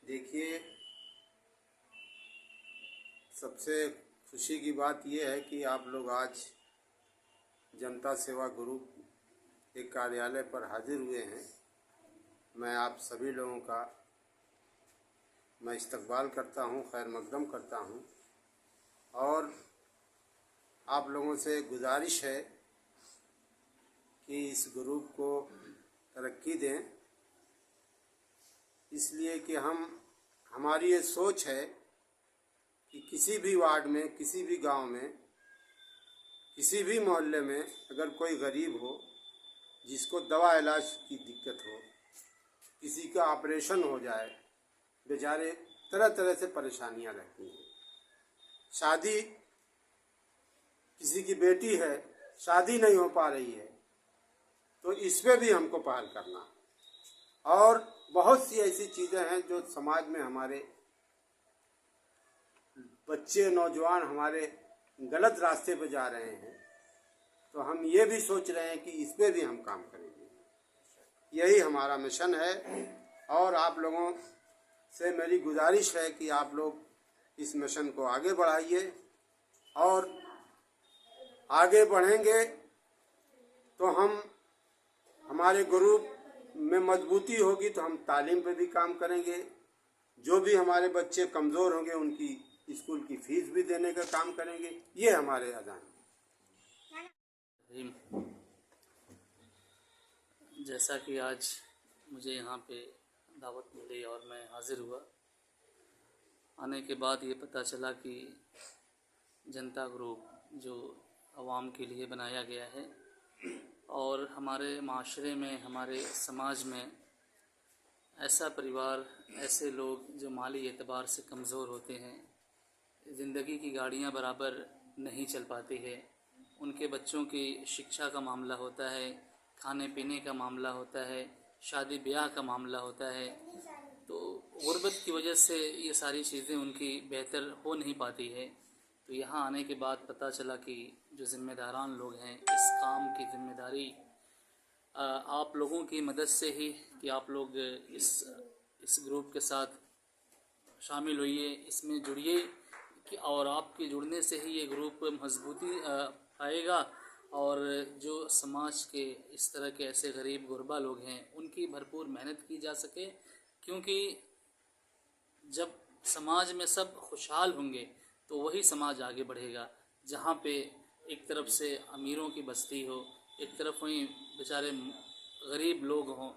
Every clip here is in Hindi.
देखिए, सबसे खुशी की बात यह है कि आप लोग आज जनता सेवा ग्रुप के कार्यालय पर हाजिर हुए हैं। मैं आप सभी लोगों का इस्तकबाल करता हूं, खैर मकदम करता हूं और आप लोगों से गुजारिश है कि इस ग्रुप को तरक्की दें, इसलिए कि हमारी ये सोच है कि किसी भी वार्ड में, किसी भी गांव में, किसी भी मोहल्ले में अगर कोई गरीब हो जिसको दवा इलाज की दिक्कत हो, किसी का ऑपरेशन हो जाए, बेचारे तरह तरह से परेशानियां रहती हैं। शादी, किसी की बेटी है, शादी नहीं हो पा रही है, तो इस पे भी हमको पहल करना। और बहुत सी ऐसी चीज़ें हैं जो समाज में हमारे बच्चे, नौजवान हमारे गलत रास्ते पे जा रहे हैं, तो हम ये भी सोच रहे हैं कि इस पे भी हम काम करेंगे। यही हमारा मिशन है और आप लोगों से मेरी गुजारिश है कि आप लोग इस मिशन को आगे बढ़ाइए और आगे बढ़ेंगे तो हमारे ग्रुप में मजबूती होगी, तो हम तालीम पे भी काम करेंगे। जो भी हमारे बच्चे कमज़ोर होंगे उनकी स्कूल की फीस भी देने का काम करेंगे। ये हमारे अज़ान है। जैसा कि आज मुझे यहाँ पे दावत मिली और मैं हाज़िर हुआ, आने के बाद ये पता चला कि जनता ग्रुप जो आवाम के लिए बनाया गया है और हमारे माशरे में, हमारे समाज में ऐसा परिवार, ऐसे लोग जो माली एतबार से कमज़ोर होते हैं, ज़िंदगी की गाड़ियाँ बराबर नहीं चल पाती है, उनके बच्चों की शिक्षा का मामला होता है, खाने पीने का मामला होता है, शादी ब्याह का मामला होता है, तो गुर्बत की वजह से ये सारी चीज़ें उनकी बेहतर हो नहीं पाती है। तो यहाँ आने के बाद पता चला कि जो ज़िम्मेदारान लोग हैं, इस काम की ज़िम्मेदारी आप लोगों की मदद से ही कि आप लोग इस ग्रुप के साथ शामिल होइए, इसमें जुड़िए कि और आपके जुड़ने से ही ये ग्रुप मजबूती पाएगा और जो समाज के इस तरह के ऐसे गरीब गुरबा लोग हैं उनकी भरपूर मेहनत की जा सके, क्योंकि जब समाज में सब खुशहाल होंगे तो वही समाज आगे बढ़ेगा। जहाँ पे एक तरफ से अमीरों की बस्ती हो, एक तरफ वहीं बेचारे गरीब लोग हों,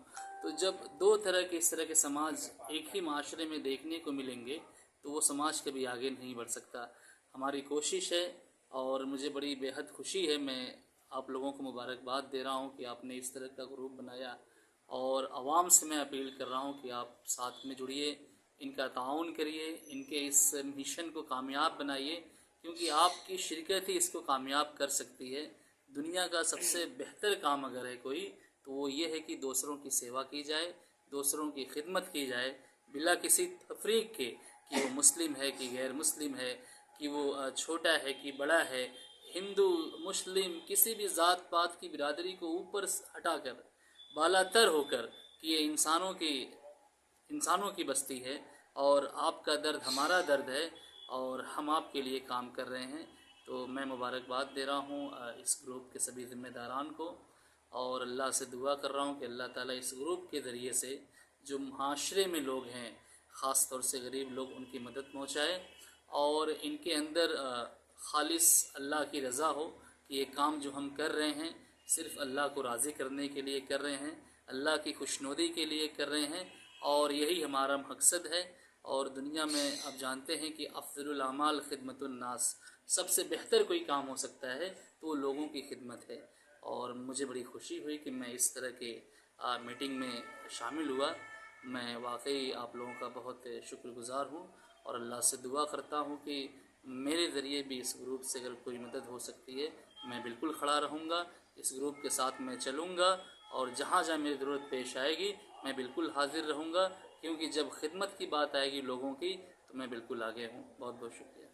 तो जब दो तरह के इस तरह के समाज एक ही माशरे में देखने को मिलेंगे तो वो समाज कभी आगे नहीं बढ़ सकता। हमारी कोशिश है और मुझे बड़ी बेहद खुशी है, मैं आप लोगों को मुबारकबाद दे रहा हूँ कि आपने इस तरह का ग्रुप बनाया और आवाम से मैं अपील कर रहा हूँ कि आप साथ में जुड़िए, इनका ताउन करिए, इनके इस मिशन को कामयाब बनाइए, क्योंकि आपकी शिरकत ही इसको कामयाब कर सकती है। दुनिया का सबसे बेहतर काम अगर है कोई तो वो ये है कि दूसरों की सेवा की जाए, दूसरों की खिदमत की जाए, बिला किसी तफरीक के कि वो मुस्लिम है कि गैर मुस्लिम है, कि वो छोटा है कि बड़ा है, हिंदू मुस्लिम किसी भी ज़ात पात की बिरादरी को ऊपर हटाकर बालातर होकर कि ये इंसानों की बस्ती है और आपका दर्द हमारा दर्द है और हम आपके लिए काम कर रहे हैं। तो मैं मुबारकबाद दे रहा हूँ इस ग्रुप के सभी ज़िम्मेदारान को और अल्लाह से दुआ कर रहा हूँ कि अल्लाह ताला इस ग्रुप के ज़रिए से जो माशरे में लोग हैं, ख़ास तौर से गरीब लोग, उनकी मदद पहुँचाए और इनके अंदर खालिस अल्लाह की रज़ा हो कि ये काम जो हम कर रहे हैं सिर्फ़ अल्लाह को राज़ी करने के लिए कर रहे हैं, अल्लाह की खुशनुदी के लिए कर रहे हैं और यही हमारा मकसद है। और दुनिया में आप जानते हैं कि अफ़ज़लुल अमाल खिदमतुन नास, सबसे बेहतर कोई काम हो सकता है तो वो लोगों की खिदमत है। और मुझे बड़ी खुशी हुई कि मैं इस तरह के मीटिंग में शामिल हुआ। मैं वाकई आप लोगों का बहुत शुक्रगुज़ार हूँ और अल्लाह से दुआ करता हूँ कि मेरे ज़रिए भी इस ग्रुप से अगर कोई मदद हो सकती है मैं बिल्कुल खड़ा रहूँगा, इस ग्रुप के साथ मैं चलूँगा और जहाँ जहाँ मेरी ज़रूरत पेश आएगी मैं बिल्कुल हाज़िर रहूँगा, क्योंकि जब खिदमत की बात आएगी लोगों की तो मैं बिल्कुल आगे हूँ। बहुत बहुत शुक्रिया।